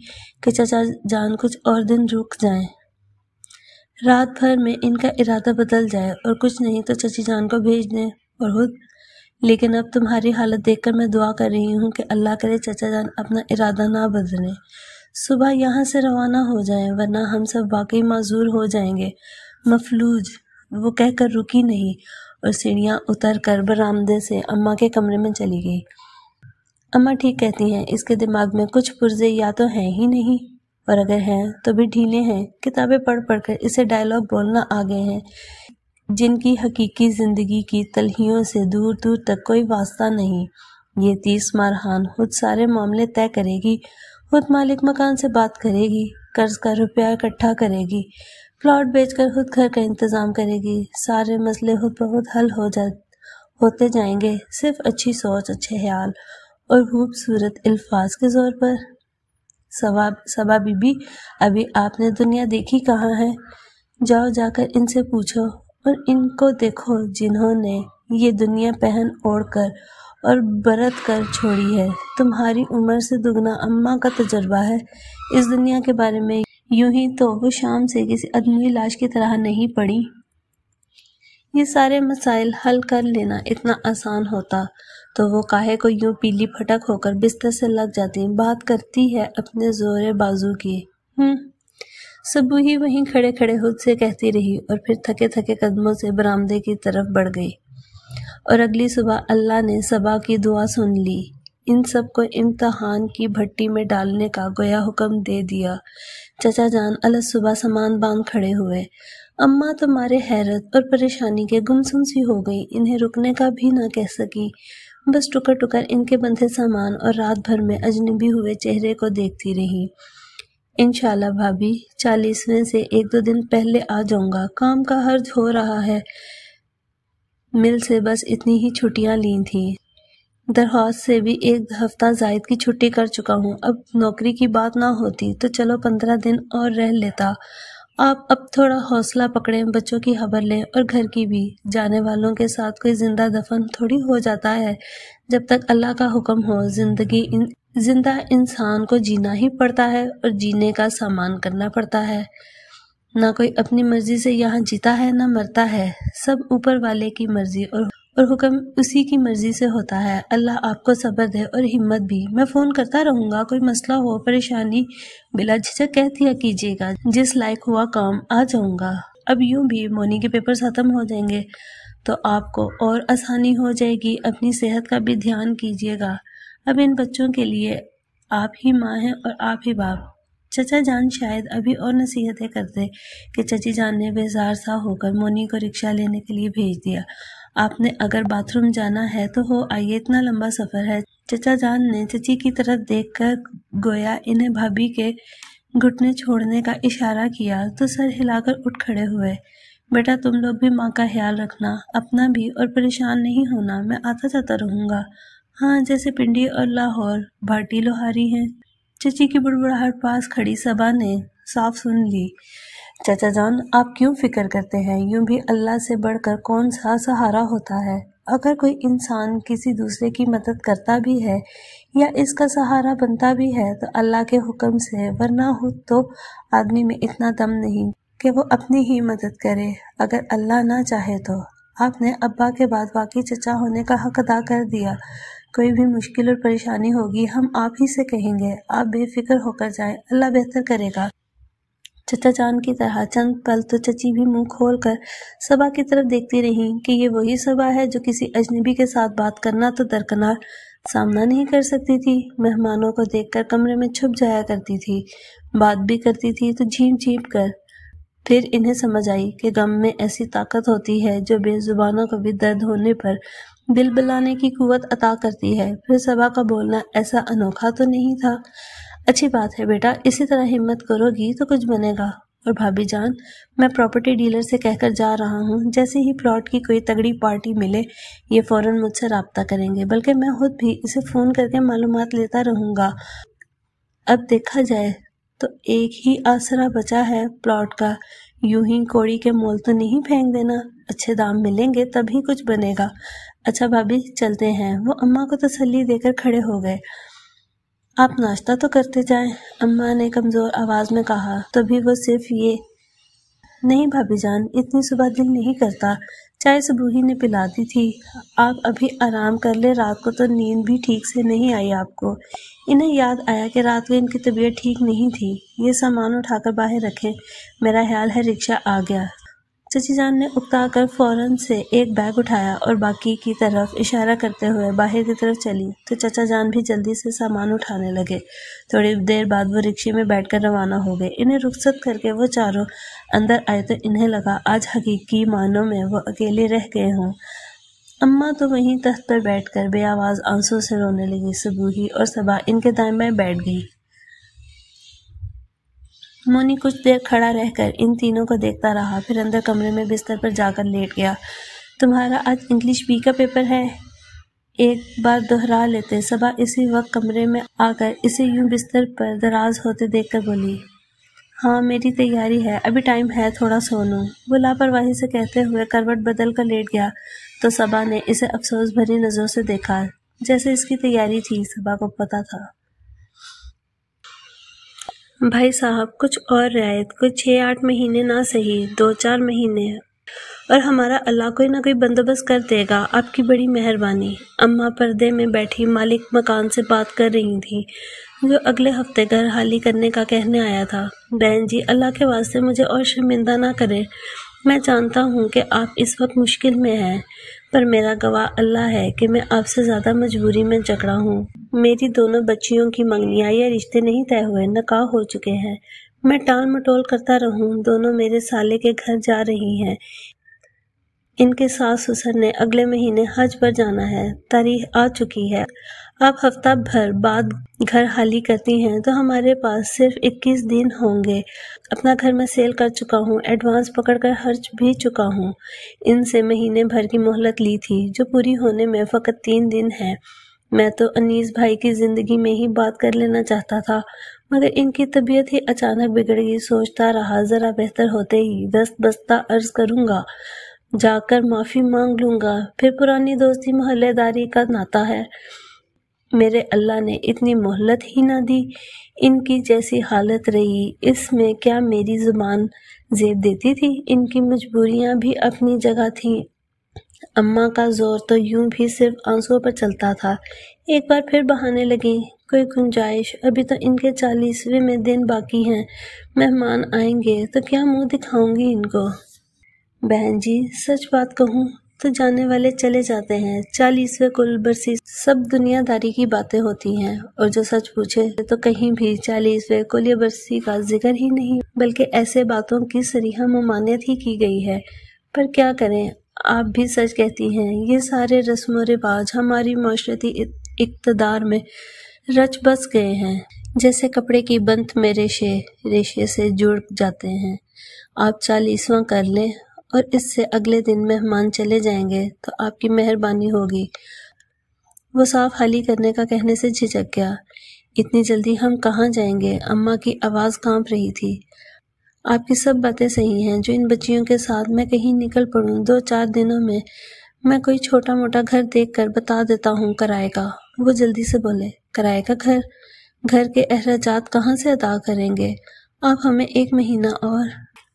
[SPEAKER 1] کہ چچا جان کچھ اور دن رک جائیں، رات بھر میں ان کا ارادہ بدل جائے، اور کچھ نہیں تو چچی جان کو بھیج دیں اور خود۔ لیکن اب تمہاری حالت دیکھ کر میں دعا کر رہی ہوں کہ اللہ کرے چچا جان اپنا ارادہ نہ بدلیں، صبح یہاں سے روانہ ہو جائیں، ورنہ ہم سب واقعی معذور ہو جائیں گے، مفلوج۔ وہ کہہ کر رکی نہیں اور سیڑھیاں اتر کر برآمدے سے اماں کے کمرے میں چلی گئی۔ اماں ٹھیک کہتی ہیں، اس کے دماغ میں کچھ پرزے یا تو ہیں ہی نہیں، اور اگر ہیں تو بھی ڈھیلے ہیں۔ کتابیں پڑھ پڑھ کر اسے ڈائیلاگ بولنا آ گئے ہیں جن کی حقیقی زندگی کی تلخیوں سے دور دور تک کوئی واسطہ نہیں۔ یہ 30 مارحان خود سارے معاملے طے کرے گی، خود مالک مکان سے بات کرے گی، قرض کا روپیہ اکٹھا کرے گی، پلاٹ بیچ کر خود گھر کا انتظام کرے گی، سارے مسئلے خود بخود حل ہوتے جائیں گے، صرف اچھی سوچ، اچھے خیال اور خوبصورت الفاظ کے زور پر۔ صبا بی بی، ابھی آپ نے دنیا دیکھی کہاں ہے؟ جاؤ جا کر ان سے پوچھو اور ان کو دیکھو جنہوں نے یہ دنیا پہن اوڑھ کر اور برت کر چھوڑی ہے۔ تمہاری عمر سے دگنا اماں کا تجربہ ہے اس دنیا کے بارے میں، یوں ہی تو وہ شام سے کسی ادموی لاش کی طرح نہیں پڑی۔ یہ سارے مسائل حل کر لینا اتنا آسان ہوتا تو وہ کاہے کو یوں پیلی پھٹک ہو کر بستر سے لگ جاتی۔ بات کرتی ہے اپنے زور بازو کی۔ سبو ہی وہیں کھڑے کھڑے خود سے کہتی رہی اور پھر تھکے تھکے قدموں سے برآمدے کی طرف بڑھ گئی۔ اور اگلی صبح اللہ نے صبا کی دعا سن لی، ان سب کو امتحان کی بھٹی میں ڈالنے کا گویا حکم دے دیا۔ چچا جان الصبح سامان باندھ کھڑے ہوئے۔ اماں تو مارے حیرت اور پریشانی کے گمسم سی ہو گئی، انہیں رکنے کا بھی نہ کہہ سکی، بس ٹکر ٹکر ان کے بندھے سامان اور رات بھر میں اجنبی ہوئے چہرے کو دیکھتی رہی۔ انشاءاللہ بھابھی، 40ویں سے 1-2 دن پہلے آ جاؤں گا، کام کا حرج ہو رہا ہے، مل سے بس اتنی ہی چھٹیاں لی تھیں، درخواست سے بھی 1 ہفتہ زائد کی چھٹی کر چکا ہوں، اب نوکری کی بات نہ ہوتی تو چلو 15 دن اور رہ لیتا۔ آپ اب تھوڑا حوصلہ پکڑیں، بچوں کی خبر لیں اور گھر کی بھی، جانے والوں کے ساتھ کوئی زندہ دفن تھوڑی ہو جاتا ہے، جب تک اللہ کا حکم ہو زندہ انسان کو جینا ہی پڑتا ہے اور جینے کا سامان کرنا پڑتا ہے، نہ کوئی اپنی مرضی سے یہاں جیتا ہے نہ مرتا ہے، سب اوپر والے کی مرضی اور حکم اسی کی مرضی سے ہوتا ہے۔ اللہ آپ کو صبر دے اور ہمت بھی، میں فون کرتا رہوں گا، کوئی مسئلہ ہو پریشانی بلا جھجک کہہ دیا کیجیے گا، جس لائق ہوا کام آ جاؤں گا۔ اب یوں بھی مونی کے پیپرز ختم ہو جائیں گے تو آپ کو اور آسانی ہو جائے گی، اپنی صحت کا بھی دھیان کیجیے گا، اب ان بچوں کے لیے آپ ہی ماں ہیں اور آپ ہی باپ۔ چچا جان شاید ابھی اور نصیحتیں کرتے کہ چچی جان نے بیزار سا ہو کر مونی کو رکشہ لینے کے لیے بھیج دیا۔ آپ نے اگر باتھ روم جانا ہے تو ہو آئیے، اتنا لمبا سفر ہے۔ چچا جان نے چچی کی طرف دیکھ کر گویا انہیں بھابھی کے گھٹنے چھوڑنے کا اشارہ کیا تو سر ہلا کر اٹھ کھڑے ہوئے۔ بیٹا تم لوگ بھی ماں کا خیال رکھنا، اپنا بھی، اور پریشان نہیں ہونا، میں آتا جاتا رہوں گا۔ ہاں، جیسے پنڈی اور لاہور بھاٹی لوہاری ہیں۔ چچی کی بڑبڑاہٹ پاس کھڑی صبا نے صاف سن لی۔ چچا جان آپ کیوں فکر کرتے ہیں، یوں بھی اللہ سے بڑھ کر کون سا سہارا ہوتا ہے، اگر کوئی انسان کسی دوسرے کی مدد کرتا بھی ہے یا اس کا سہارا بنتا بھی ہے تو اللہ کے حکم سے، ورنہ تو آدمی میں اتنا دم نہیں کہ وہ اپنی ہی مدد کرے، اگر اللہ نہ چاہے تو۔ آپ نے ابا کے بعد واقعی چچا ہونے کا حق ادا کر دیا، کوئی بھی مشکل اور پریشانی ہوگی ہم آپ ہی سے کہیں گے، آپ بے فکر ہو کر جائیں، اللہ بہتر کرے گا۔ چچا جان کی طرح چند پل تو چچی بھی منہ کھول کر صبا کی طرف دیکھتی رہی کہ یہ وہی صبا ہے جو کسی اجنبی کے ساتھ بات کرنا تو درکنار سامنا نہیں کر سکتی تھی، مہمانوں کو دیکھ کر کمرے میں چھپ جایا کرتی تھی، بات بھی کرتی تھی تو جھینپ جھینپ کر۔ پھر انہیں سمجھ آئی کہ غم میں ایسی طاقت ہوتی ہے جو بے زبانوں کو بھی درد ہونے پر بلبلانے کی قوت عطا کرتی ہے۔ پھر صبا کا بولنا ایسا انوکھا تو نہیں تھا۔ اچھی بات ہے بیٹا، اسی طرح ہمت کرو گی تو کچھ بنے گا۔ اور بھابھی جان، میں پراپرٹی ڈیلر سے کہہ کر جا رہا ہوں، جیسے ہی پلاٹ کی کوئی تگڑی پارٹی ملے یہ فوراً مجھ سے رابطہ کریں گے، بلکہ میں خود بھی اسے فون کر کے معلومات لیتا رہوں گا۔ اب دیکھا جائے تو ایک ہی آسرا بچا ہے پلاٹ کا، یوں ہی کوڑی کے مول تو نہیں پھینک دینا، اچھے دام ملیں گے تب ہی کچھ بنے گا۔ اچھا بھابھی چلتے ہیں، وہ اماں کو تسلی دے کر کھڑے ہو گئے۔ آپ ناشتہ تو کرتے جائیں، اماں نے کمزور آواز میں کہا، تو بھی وہ صرف یہ نہیں بھابھی جان، اتنی صبح دل نہیں کرتا، چائے صبح ہی نے پلا دی تھی، آپ ابھی آرام کر لے، رات کو تو نیند بھی ٹھیک سے نہیں آئی آپ کو۔ انہیں یاد آیا کہ رات کو ان کی طبیعت ٹھیک نہیں تھی۔ یہ سامان اٹھا کر باہر رکھیں، میرا خیال ہے رکشہ آ گیا۔ چچی جان نے اکتا کر فوراً سے ایک بیگ اٹھایا اور باقی کی طرف اشارہ کرتے ہوئے باہر کی طرف چلی تو چچا جان بھی جلدی سے سامان اٹھانے لگے۔ تھوڑی دیر بعد وہ رکشے میں بیٹھ کر روانہ ہو گئے۔ انہیں رخصت کر کے وہ چاروں اندر آئے تو انہیں لگا آج حقیقی معنوں میں وہ اکیلے رہ گئے ہوں۔ اماں تو وہیں تخت پر بیٹھ کر بے آواز آنسوں سے رونے لگی۔ صبوحی اور صبا ان کے دائیں بائیں بیٹھ گئی۔ مونی کچھ دیر کھڑا رہ کر ان تینوں کو دیکھتا رہا، پھر اندر کمرے میں بستر پر جا کر لیٹ گیا۔ تمہارا آج انگلش بی کا پیپر ہے؟ ایک بار دہرا لیتے۔ صبا اسی وقت کمرے میں آ کر اسے یوں بستر پر دراز ہوتے دیکھ کر بولی، ہاں میری تیاری ہے، ابھی ٹائم ہے، تھوڑا سو لوں۔ وہ لاپرواہی سے کہتے ہوئے کروٹ بدل کر لیٹ گیا تو صبا نے اسے افسوس بھری نظروں سے دیکھا، جیسے اس کی تیاری تھی، صبا کو پتا تھا۔ بھائی صاحب کچھ اور رعایت، کوئی 6-8 مہینے نہ صحیح 2-4 مہینے، اور ہمارا اللہ کوئی نہ کوئی بندوبست کر دے گا، آپ کی بڑی مہربانی۔ اماں پردے میں بیٹھی مالک مکان سے بات کر رہی تھی، جو اگلے ہفتے گھر حالی کرنے کا کہنے آیا تھا۔ بہن جی اللہ کے واسطے مجھے اور شرمندہ نہ کریں، میں جانتا ہوں کہ آپ اس وقت مشکل میں ہیں، پر میرا گواہ اللہ ہے کہ میں آپ سے زیادہ مجبوری میں جکڑا ہوں۔ میری دونوں بچیوں کی منگنیاں یا رشتے نہیں طے ہوئے، نکاح ہو چکے ہیں، میں ٹال مٹول کرتا رہوں، دونوں میرے سالے کے گھر جا رہی ہیں، ان کے ساس سسر نے اگلے مہینے حج پر جانا ہے، تاریخ آ چکی ہے، آپ ہفتہ بھر بعد گھر حالی کرتی ہیں تو ہمارے پاس صرف 21 دن ہوں گے، اپنا گھر میں سیل کر چکا ہوں، ایڈوانس پکڑ کر خرچ بھی چکا ہوں، ان سے مہینے بھر کی مہلت لی تھی جو پوری ہونے میں فقط 3 دن ہے۔ میں تو انیس بھائی کی زندگی میں ہی بات کر لینا چاہتا تھا، مگر ان کی طبیعت ہی اچانک بگڑ گئی، سوچتا رہا ذرا بہتر ہوتے ہی دست بستہ عرض کروں گا، جا کر معافی مانگ لوں گا، پھر پرانی دوستی محلے داری کا ناتا ہے۔ میرے اللہ نے اتنی مہلت ہی نہ دی، ان کی جیسی حالت رہی اس میں کیا میری زبان زیب دیتی تھی؟ ان کی مجبوریاں بھی اپنی جگہ تھیں، اماں کا زور تو یوں بھی صرف آنسوؤں پر چلتا تھا۔ ایک بار پھر بہانے لگیں، کوئی گنجائش، ابھی تو ان کے 40ویں میں دن باقی ہیں، مہمان آئیں گے تو کیا منہ دکھاؤں گی ان کو؟ بہن جی سچ بات کہوں تو جانے والے چلے جاتے ہیں، 40ویں کل برسی سب دنیا داری کی باتیں ہوتی ہیں، اور جو سچ پوچھے تو کہیں بھی 40ویں کل یا برسی کا ذکر ہی نہیں، بلکہ ایسے باتوں کی صریحہ ممانعت ہی کی گئی ہے۔ پر کیا کریں، آپ بھی سچ کہتی ہیں، یہ سارے رسم و رواج ہماری معاشرتی اقتدار میں رچ بس گئے ہیں، جیسے کپڑے کی بنت میں ریشے سے جڑ جاتے ہیں۔ آپ 40واں کر لیں اور اس سے اگلے دن مہمان چلے جائیں گے تو آپ کی مہربانی ہوگی۔ وہ صاف حالی کرنے کا کہنے سے جھجک گیا، اتنی جلدی ہم کہاں جائیں گے؟ اماں کی آواز کانپ رہی تھی۔ آپ کی سب باتیں صحیح ہیں، جو ان بچیوں کے ساتھ میں کہیں نکل پڑوں 2-4 دنوں میں کوئی چھوٹا موٹا گھر دیکھ کر بتا دیتا ہوں کرائے کا۔ وہ جلدی سے بولے، کرائے کا گھر کے اخراجات کہاں سے ادا کریں گے؟ آپ ہمیں 1 مہینہ اور…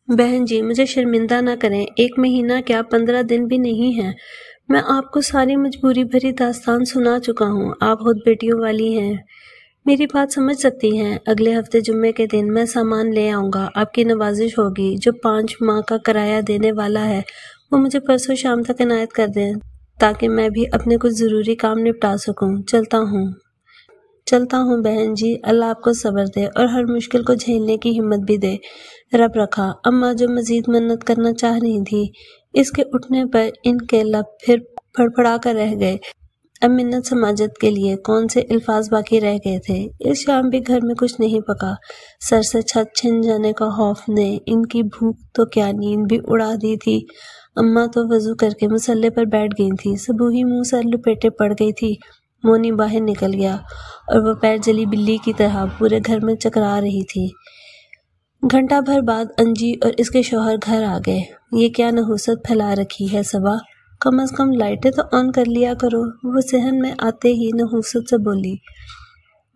[SPEAKER 1] بہن جی مجھے شرمندہ نہ کریں، 1 مہینہ کیا 15 دن بھی نہیں ہیں، میں آپ کو ساری مجبوری بھری داستان سنا چکا ہوں، آپ خود بیٹیوں والی ہیں، میری بات سمجھ سکتی ہیں۔ اگلے ہفتے جمعے کے دن میں سامان لے آؤں گا، آپ کی نوازش ہوگی، جو 5 ماہ کا کرایہ دینے والا ہے وہ مجھے پرسوں شام تک عنایت کر دیں تاکہ میں بھی اپنے کچھ ضروری کام نپٹا سکوں۔ چلتا ہوں بہن جی، اللہ آپ کو صبر دے اور ہر مشکل کو جھیلنے کی ہمت بھی دے۔ رب رکھا۔ اماں جو مزید منت کرنا چاہ رہی تھی، اس کے اٹھنے پر ان کے لب پھر پھڑپڑا کر رہ گئے۔ اب منت سماجت کے لیے کون سے الفاظ باقی رہ گئے تھے؟ اس شام بھی گھر میں کچھ نہیں پکا، سر سے چھت چھن جانے کا خوف نے ان کی بھوک تو کیا نیند بھی اڑا دی تھی۔ اماں تو وضو کر کے مصلے پر بیٹھ گئی تھی، صبوحی منہ سر لپیٹے پڑ گئی تھی۔ مونی باہر نکل گیا اور وہ پیر جلی بلی کی طرح پورے گھر میں چکرا رہی تھی۔ گھنٹہ بھر بعد انجی اور اس کے شوہر گھر آ گئے۔ یہ کیا نحوست پھیلا رکھی ہے صبا، کم از کم لائٹیں تو آن کر لیا کرو، وہ صحن میں آتے ہی نحوست سے بولی۔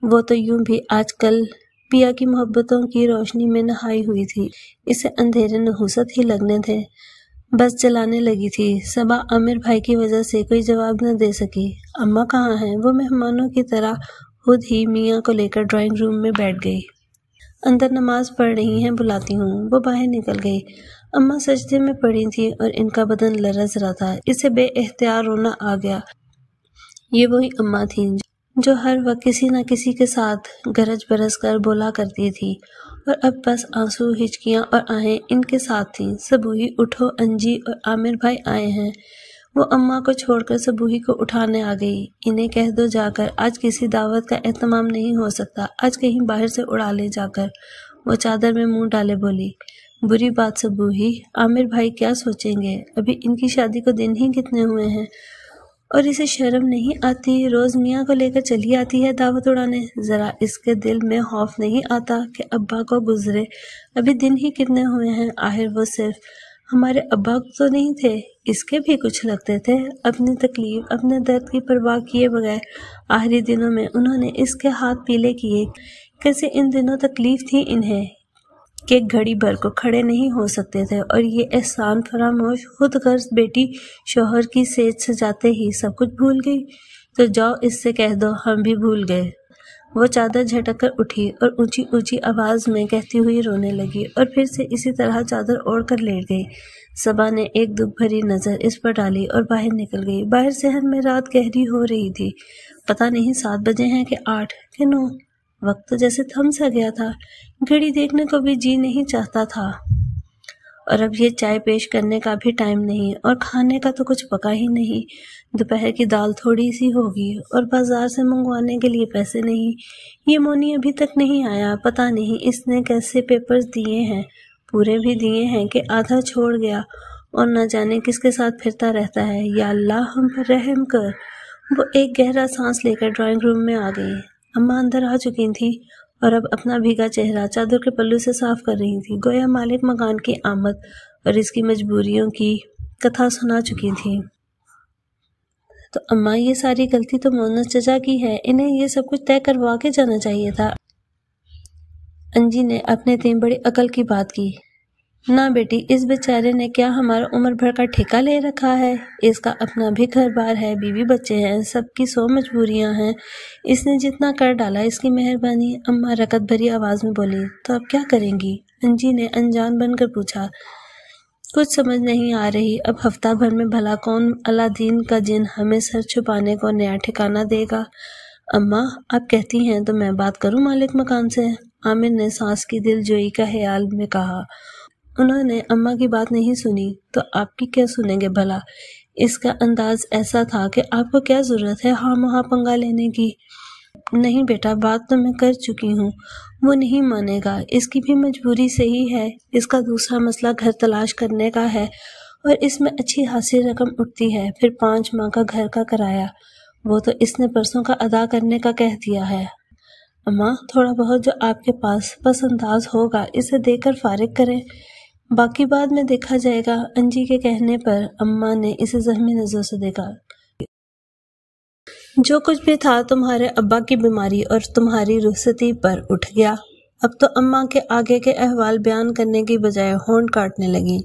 [SPEAKER 1] وہ تو یوں بھی آج کل پیا کی محبتوں کی روشنی میں نہائی ہوئی تھی، اسے اندھیرے نحوست ہی لگنے تھے، بس جلانے لگی تھی۔ صبا عامر بھائی کی وجہ سے کوئی جواب نہ دے سکی۔ اماں کہاں ہیں؟ وہ مہمانوں کی طرح خود ہی میاں کو لے کر ڈرائنگ روم میں بیٹھ گئی۔ اندر نماز پڑھ رہی ہیں، بلاتی ہوں۔ وہ باہر نکل گئی۔ اماں سجدے میں پڑی تھی اور ان کا بدن لرز رہا تھا، اسے بے اختیار رونا آ گیا۔ یہ وہی اماں تھیں جو ہر وقت کسی نہ کسی کے ساتھ گرج برس کر بولا کرتی تھی، اور اب بس آنسو، ہچکیاں اور آہیں ان کے ساتھ تھیں۔ صبوحی اٹھو، انجی اور عامر بھائی آئے ہیں۔ وہ اماں کو چھوڑ کر صبوحی کو اٹھانے آ گئی۔ انہیں کہہ دو جا کر آج کسی دعوت کا اہتمام نہیں ہو سکتا، آج کہیں باہر سے اڑا لے جا کر۔ وہ چادر میں منہ ڈالے بولی، بری بات سبو ہی، عامر بھائی کیا سوچیں گے؟ ابھی ان کی شادی کو دن ہی کتنے ہوئے ہیں، اور اسے شرم نہیں آتی؟ روز میاں کو لے کر چلی آتی ہے دعوت اڑانے۔ ذرا اس کے دل میں خوف نہیں آتا کہ ابا کو گزرے ابھی دن ہی کتنے ہوئے ہیں؟ آخر وہ صرف ہمارے ابا تو نہیں تھے، اس کے بھی کچھ لگتے تھے۔ اپنی تکلیف، اپنے درد کی پرواہ کیے بغیر آخری دنوں میں انہوں نے اس کے ہاتھ پیلے کیے۔ کیسے ان دنوں تکلیف تھی انہیں کہ گھڑی بھر کو کھڑے نہیں ہو سکتے تھے، اور یہ احسان فراموش خود غرض بیٹی شوہر کی سیج سجاتے ہی سب کچھ بھول گئی۔ تو جاؤ اس سے کہہ دو ہم بھی بھول گئے۔ وہ چادر جھٹک کر اٹھی اور اونچی اونچی آواز میں کہتی ہوئی رونے لگی، اور پھر سے اسی طرح چادر اوڑھ کر لیٹ گئی۔ صبا نے ایک دکھ بھری نظر اس پر ڈالی اور باہر نکل گئی۔ باہر صحن میں رات گہری ہو رہی تھی، پتہ نہیں 7 بجے ہیں کہ 8 کہ 9۔ وقت تو جیسے تھم سا گیا تھا، گھڑی دیکھنے کو بھی جی نہیں چاہتا تھا، اور اب یہ چائے پیش کرنے کا بھی ٹائم نہیں، اور کھانے کا تو کچھ پکا ہی نہیں۔ دوپہر کی دال تھوڑی سی ہوگی، اور بازار سے منگوانے کے لیے پیسے نہیں۔ یہ مونی ابھی تک نہیں آیا، پتہ نہیں اس نے کیسے پیپرز دیے ہیں، پورے بھی دیے ہیں کہ آدھا چھوڑ گیا، اور نہ جانے کس کے ساتھ پھرتا رہتا ہے۔ یا اللہ ہم پر رحم کر۔ وہ ایک گہرا سانس لے کر ڈرائنگ روم میں آ گئی۔ اماں اندر آ چکی تھیں، اور اب اپنا بھیگا چہرہ چادر کے پلو سے صاف کر رہی تھی، گویا مالک مکان کی آمد اور اس کی مجبوریوں کی کتھا سنا چکی تھی۔ تو اماں یہ ساری غلطی تو مونس چچا کی ہے، انہیں یہ سب کچھ طے کروا کے جانا چاہیے تھا۔ انجی نے اپنے تئیں بڑی عقل کی بات کی۔ نہ بیٹی، اس بیچارے نے کیا ہمارا عمر بھر کا ٹھیکہ لے رکھا ہے؟ اس کا اپنا بھی گھر بار ہے، بیوی بچے ہیں، سب کی 100 مجبوریاں ہیں۔ اس نے جتنا کر ڈالا اس کی مہربانی۔ اماں رکت بھری آواز میں بولی۔ تو اب کیا کریں گی؟ انجی نے انجان بن کر پوچھا۔ کچھ سمجھ نہیں آ رہی، اب ہفتہ بھر میں بھلا کون اللہ دین کا جن ہمیں سر چھپانے کو نیا ٹھکانہ دے گا؟ اماں آپ کہتی ہیں تو میں بات کروں مالک مکان سے؟ عامر نے سانس کی دل جوئی کا خیال میں کہا۔ انہوں نے اماں کی بات نہیں سنی تو آپ کی کیا سنیں گے بھلا؟ اس کا انداز ایسا تھا کہ آپ کو کیا ضرورت ہے ہاں مہاں پنگا لینے کی؟ نہیں بیٹا، بات تو میں کر چکی ہوں، وہ نہیں مانے گا، اس کی بھی مجبوری صحیح ہے، اس کا دوسرا مسئلہ گھر تلاش کرنے کا ہے، اور اس میں اچھی خاصی رقم اٹھتی ہے، پھر 5 ماہ کا گھر کا کرایہ، وہ تو اس نے پرسوں کا ادا کرنے کا کہہ دیا ہے۔ اماں تھوڑا بہت جو آپ کے پاس پس انداز ہوگا اسے دے کر فارغ کریں، باقی بعد میں دیکھا جائے گا۔ انجی کے کہنے پر اماں نے اسے زخمی نظروں سے دیکھا۔ جو کچھ بھی تھا تمہارے ابا کی بیماری اور تمہاری رخصتی پر اٹھ گیا۔ اب تو اماں کے آگے کے احوال بیان کرنے کی بجائے ہونٹ کاٹنے لگی۔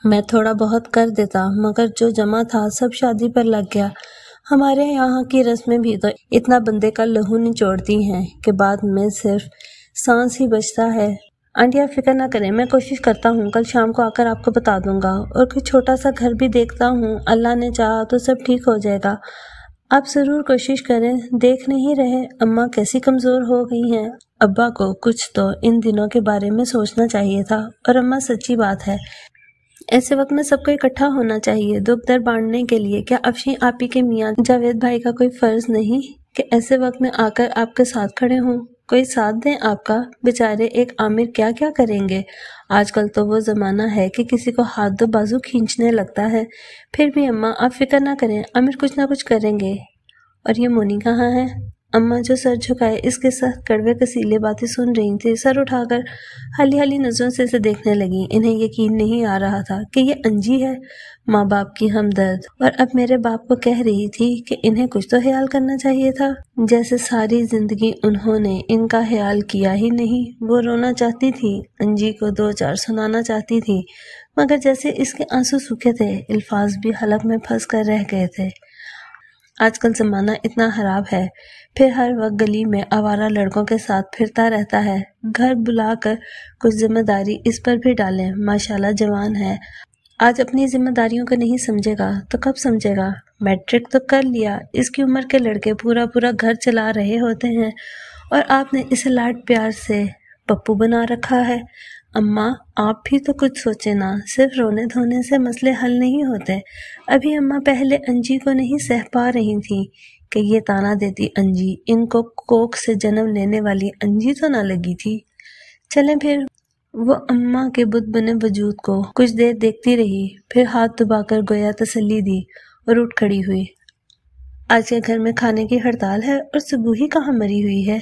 [SPEAKER 1] میں تھوڑا بہت کر دیتا، مگر جو جمع تھا سب شادی پر لگ گیا۔ ہمارے یہاں کی رسمیں بھی تو اتنا بندے کا لہو نچوڑتی ہیں کہ بعد میں صرف سانس ہی بچتا ہے۔ آنٹی آپ فکر نہ کریں، میں کوشش کرتا ہوں، کل شام کو آ کر آپ کو بتا دوں گا، اور کوئی چھوٹا سا گھر بھی دیکھتا ہوں، اللہ نے چاہا تو سب ٹھیک ہو جائے گا۔ آپ ضرور کوشش کریں، دیکھ نہیں رہے اماں کیسی کمزور ہو گئی ہیں۔ ابا کو کچھ تو ان دنوں کے بارے میں سوچنا چاہیے تھا، اور اماں سچی بات ہے، ایسے وقت میں سب کو اکٹھا ہونا چاہیے دکھ درد بانٹنے کے لیے۔ کیا افشیں آپی کے میاں جاوید بھائی کا کوئی فرض نہیں کہ ایسے وقت میں آ کر آپ کے ساتھ کھڑے ہوں، کوئی ساتھ دیں آپ کا؟ بیچارے ایک عامر کیا کیا کریں گے؟ آج کل تو وہ زمانہ ہے کہ کسی کو ہاتھ دو بازو کھینچنے لگتا ہے۔ پھر بھی اماں آپ فکر نہ کریں، عامر کچھ نہ کچھ کریں گے۔ اور یہ مونی کہاں ہے؟ اماں جو سر جھکائے اس کے ساتھ کڑوے کسیلے باتیں سن رہی تھی، سر اٹھا کر ہلی ہلی نظروں سے اسے دیکھنے لگیں۔ انہیں یقین نہیں آ رہا تھا کہ یہ انجی ہے، ماں باپ کی ہمدرد، اور اب میرے باپ کو کہہ رہی تھی کہ انہیں کچھ تو خیال کرنا چاہیے تھا، جیسے ساری زندگی انہوں نے ان کا خیال کیا ہی نہیں۔ وہ رونا چاہتی تھی، انجی کو 2-4 سنانا چاہتی تھی، مگر جیسے اس کے آنسو سوکھے تھے، الفاظ بھی حلق میں پھنس کر رہ گئے تھے۔ آج کل زمانہ اتنا خراب ہے، پھر ہر وقت گلی میں آوارہ لڑکوں کے ساتھ پھرتا رہتا ہے۔ گھر بلا کر کچھ ذمہ داری اس پر بھی ڈالیں، ماشاءاللہ جوان ہے، آج اپنی ذمہ داریوں کو نہیں سمجھے گا تو کب سمجھے گا؟ میٹرک تو کر لیا، اس کی عمر کے لڑکے پورا گھر چلا رہے ہوتے ہیں، اور آپ نے اسے لاڈ پیار سے پپو بنا رکھا ہے۔ اماں آپ بھی تو کچھ سوچیں نا، صرف رونے دھونے سے مسئلے حل نہیں ہوتے۔ ابھی اماں پہلے انجی کو نہیں سہ پا رہی تھیں، کہ یہ تانا دیتی انجی ان کو کوکھ سے جنم لینے والی انجی تو نہ لگی تھی۔ چلیں پھر۔ وہ اماں کے بت بنے وجود کو کچھ دیر دیکھتی رہی، پھر ہاتھ دبا کر گویا تسلی دی اور اٹھ کھڑی ہوئی۔ آج کے گھر میں کھانے کی ہڑتال ہے اور سبوہی کہاں مری ہوئی ہے،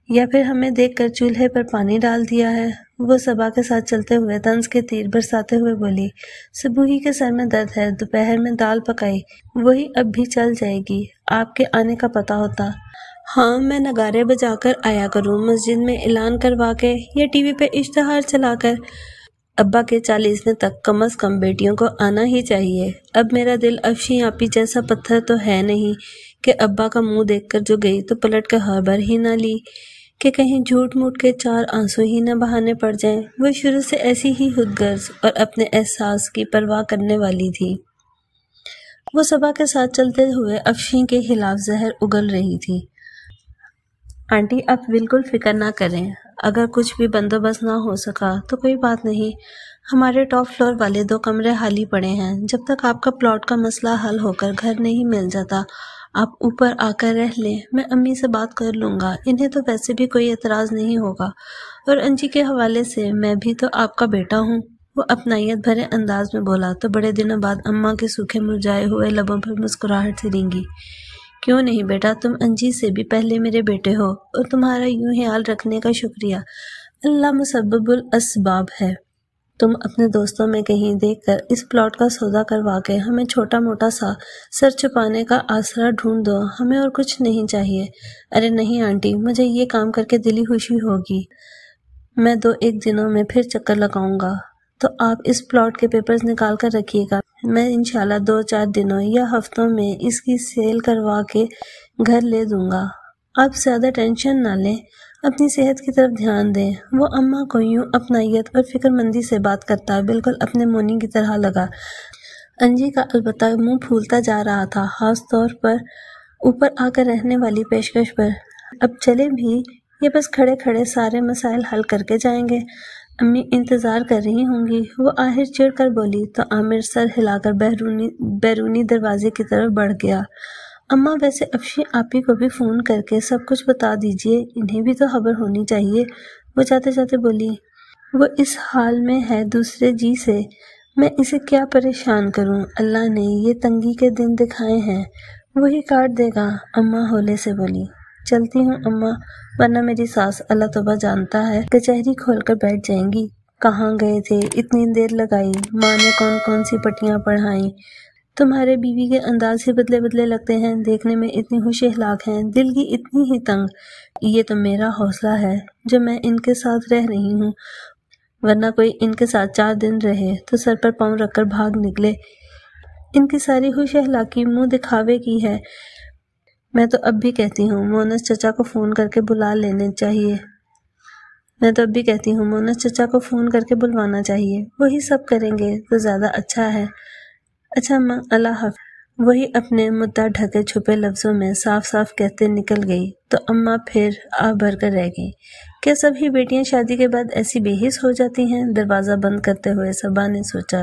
[SPEAKER 1] یا پھر ہمیں دیکھ کر چولہے پر پانی ڈال دیا ہے؟ وہ صبا کے ساتھ چلتے ہوئے طنز کے تیر برساتے ہوئے بولی، سبوہی کے سر میں درد ہے، دوپہر میں دال پکائی، وہی اب بھی چل جائے گی، آپ کے آنے کا پتہ ہوتا۔ ہاں، میں نگارے بجا کر آیا کروں، مسجد میں اعلان کروا کے یا ٹی وی پہ اشتہار چلا کر۔ ابا کے 40ویں تک کم از کم بیٹیوں کو آنا ہی چاہیے۔ اب میرا دل افشیں آپی جیسا پتھر تو ہے نہیں کہ ابا کا منہ دیکھ کر جو گئی تو پلٹ کے خبر ہی نہ لی، کہ کہیں جھوٹ موٹ کے 4 آنسو ہی نہ بہانے پڑ جائیں۔ وہ شروع سے ایسی ہی خود غرض اور اپنے احساس کی پرواہ کرنے والی تھی۔ وہ صبا کے ساتھ چلتے ہوئے افشیں کے خلاف زہر اگل رہی تھی۔ آنٹی آپ بالکل فکر نہ کریں، اگر کچھ بھی بندوبست نہ ہو سکا تو کوئی بات نہیں، ہمارے ٹاپ فلور والے 2 کمرے خالی پڑے ہیں، جب تک آپ کا پلاٹ کا مسئلہ حل ہو کر گھر نہیں مل جاتا آپ اوپر آ کر رہ لیں، میں امی سے بات کر لوں گا، انہیں تو ویسے بھی کوئی اعتراض نہیں ہوگا، اور انجی کے حوالے سے میں بھی تو آپ کا بیٹا ہوں۔ وہ اپنائیت بھرے انداز میں بولا تو بڑے دنوں بعد اماں کے سوکھے مرجھائے ہوئے لبوں پر مسکراہٹ سی رنگی۔ کیوں نہیں بیٹا، تم انجی سے بھی پہلے میرے بیٹے ہو، اور تمہارا یوں خیال رکھنے کا شکریہ، اللہ مسبب الاسباب ہے۔ تم اپنے دوستوں میں کہیں دیکھ کر اس پلاٹ کا سودا کروا کے ہمیں چھوٹا موٹا سا سر چھپانے کا آسرا ڈھونڈ دو، ہمیں اور کچھ نہیں چاہیے۔ ارے نہیں آنٹی، مجھے یہ کام کر کے دلی خوشی ہوگی، میں 2-1 دنوں میں پھر چکر لگاؤں گا، تو آپ اس پلاٹ کے پیپرز نکال کر رکھیے گا، میں انشاءاللہ 2-4 دنوں یا ہفتوں میں اس کی سیل کروا کے گھر لے دوں گا۔ آپ زیادہ ٹینشن نہ لیں، اپنی صحت کی طرف دھیان دیں۔ وہ اماں کو یوں اپنائیت اور فکر مندی سے بات کرتا بالکل اپنے مونی کی طرح لگا۔ انجی کا البتہ منہ پھولتا جا رہا تھا، خاص طور پر اوپر آ کر رہنے والی پیشکش پر۔ اب چلے بھی، یہ بس کھڑے کھڑے سارے مسائل حل کر کے جائیں گے، امی انتظار کر رہی ہوں گی۔ وہ آخر چڑ کر بولی تو عامر سر ہلا کر بیرونی دروازے کی طرف بڑھ گیا۔ اماں ویسے افشیں آپی کو بھی فون کر کے سب کچھ بتا دیجئے، انہیں بھی تو خبر ہونی چاہیے۔ وہ جاتے جاتے بولی، وہ اس حال میں ہے دوسرے جی سے، میں اسے کیا پریشان کروں، اللہ نے یہ تنگی کے دن دکھائے ہیں، وہی کاٹ دے گا۔ اماں ہولے سے بولی، چلتی ہوں اماں، ورنہ میری ساس اللہ توبہ جانتا ہے کچہری کھول کر بیٹھ جائیں گی۔ کہاں گئے تھے، اتنی دیر لگائی، ماں نے کون کون سی پٹیاں پڑھائیں، تمہارے بیوی کے انداز ہی بدلے بدلے لگتے ہیں، دیکھنے میں اتنی خوش اخلاق ہیں، دل کی اتنی ہی تنگ۔ یہ تو میرا حوصلہ ہے جو میں ان کے ساتھ رہ رہی ہوں، ورنہ کوئی ان کے ساتھ 4 دن رہے تو سر پر پاؤں رکھ کر بھاگ نکلے۔ ان کی ساری خوش اخلاقی منہ دکھاوے کی ہے۔ میں تو اب بھی کہتی ہوں مونس چچا کو فون کر کے بلوانا چاہیے، وہی سب کریں گے تو زیادہ اچھا ہے۔ اچھا ماں، اللہ حافظ۔ وہی اپنے مدعا ڈھکے چھپے لفظوں میں صاف صاف کہتے نکل گئی تو اماں پھر آہ بھر کر رہ گئی۔ کیا سبھی بیٹیاں شادی کے بعد ایسی بے حس ہو جاتی ہیں؟ دروازہ بند کرتے ہوئے صبا نے سوچا۔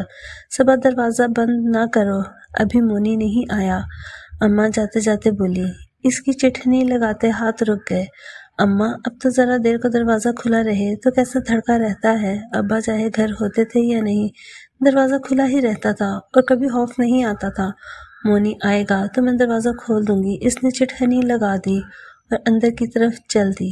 [SPEAKER 1] صبا دروازہ بند نہ کرو، ابھی مونی نہیں آیا۔ اماں جاتے جاتے بولی۔ اس کی چٹھنی لگاتے ہاتھ رک گئے۔ اماں اب تو ذرا دیر کو دروازہ کھلا رہے تو کیسا دھڑکا رہتا ہے، ابا چاہے گھر ہوتے تھے یا نہیں دروازہ کھلا ہی رہتا تھا اور کبھی خوف نہیں آتا تھا۔ مونی آئے گا تو میں دروازہ کھول دوں گی۔ اس نے چٹھنی لگا دی اور اندر کی طرف چل دی۔